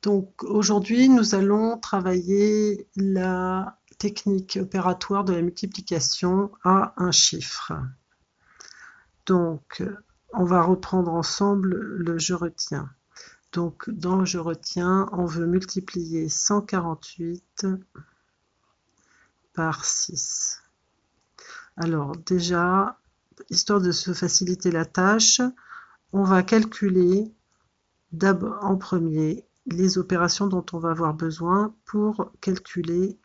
Donc aujourd'hui, nous allons travailler la technique opératoire de la multiplication à un chiffre. Donc, on va reprendre ensemble le je retiens. Donc, dans je retiens, on veut multiplier 148 par 6. Alors déjà, histoire de se faciliter la tâche, on va calculer d'abord en premier les opérations dont on va avoir besoin pour calculer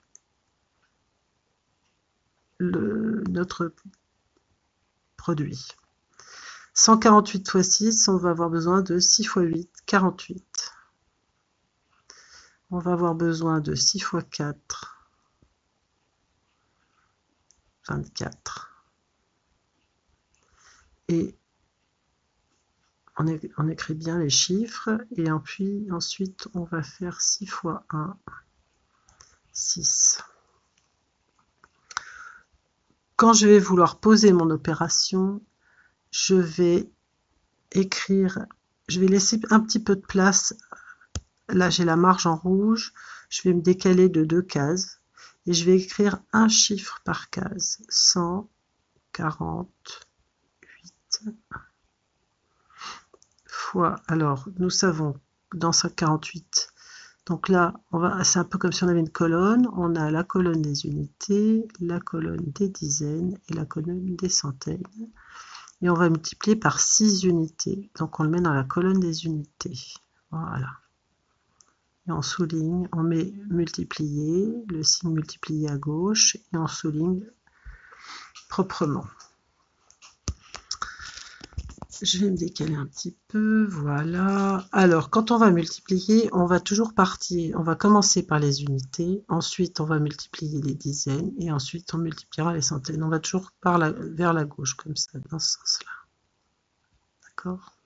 notre produit. 148 fois 6, on va avoir besoin de 6 fois 8, 48. On va avoir besoin de 6 fois 4, 24. Et on écrit bien les chiffres, et puis ensuite on va faire 6 fois 1, 6. Quand je vais vouloir poser mon opération, je vais écrire, je vais laisser un petit peu de place. Là, j'ai la marge en rouge. Je vais me décaler de 2 cases et je vais écrire un chiffre par case. 148 fois. Alors, nous savons dans 148. Donc là, c'est un peu comme si on avait une colonne. On a la colonne des unités, la colonne des dizaines et la colonne des centaines. Et on va multiplier par 6 unités. Donc on le met dans la colonne des unités. Voilà. Et on souligne, on met multiplier, le signe multiplié à gauche, et on souligne proprement. Je vais me décaler un petit peu, voilà. Alors, quand on va multiplier, on va toujours partir, on va commencer par les unités, ensuite on va multiplier les dizaines, et ensuite on multipliera les centaines. On va toujours vers la gauche, comme ça, dans ce sens-là. D'accord ?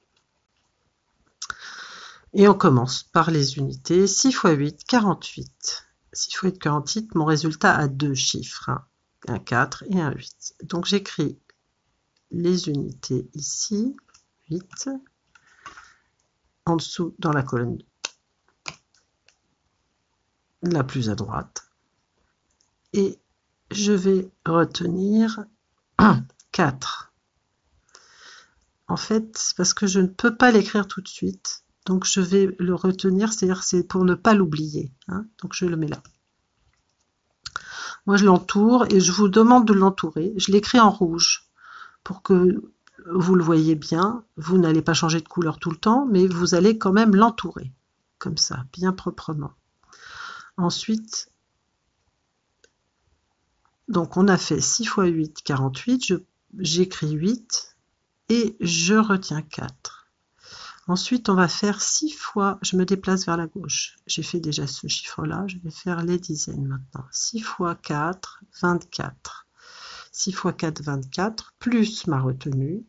Et on commence par les unités. 6 fois 8, 48. 6 fois 8, 48, mon résultat a deux chiffres, un 4 et un 8. Donc j'écris les unités ici, 8, en dessous dans la colonne la plus à droite. Et je vais retenir 4. En fait, c'est parce que je ne peux pas l'écrire tout de suite. Donc je vais le retenir, c'est-à-dire c'est pour ne pas l'oublier. Donc je le mets là. Moi je l'entoure et je vous demande de l'entourer. Je l'écris en rouge pour que vous le voyez bien. Vous n'allez pas changer de couleur tout le temps, mais vous allez quand même l'entourer. Comme ça, bien proprement. Ensuite, donc on a fait 6 fois 8, 48. J'écris 8 et je retiens 4. Ensuite, on va faire 6 fois, je me déplace vers la gauche. J'ai fait déjà ce chiffre-là, je vais faire les dizaines maintenant. 6 fois 4, 24. 6 fois 4, 24, plus ma retenue.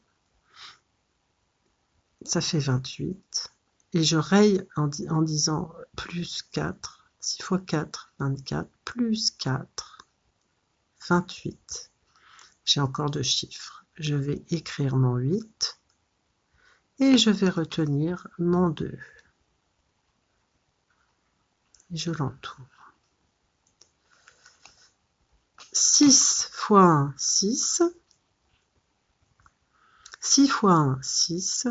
Ça fait 28. Et je raye en disant plus 4. 6 fois 4, 24, plus 4, 28. J'ai encore deux chiffres. Je vais écrire mon 8. Et je vais retenir mon 2. Et je l'entoure. 6 fois 1, 6. 6 fois 1, 6.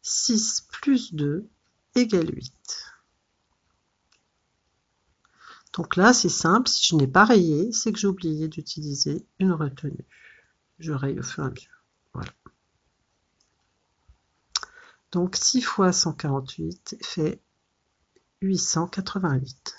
6 plus 2 égale 8. Donc là, c'est simple. Si je n'ai pas rayé, c'est que j'ai oublié d'utiliser une retenue. Je raye au fur et à mesure. Voilà. Donc 6 fois 148 fait 888.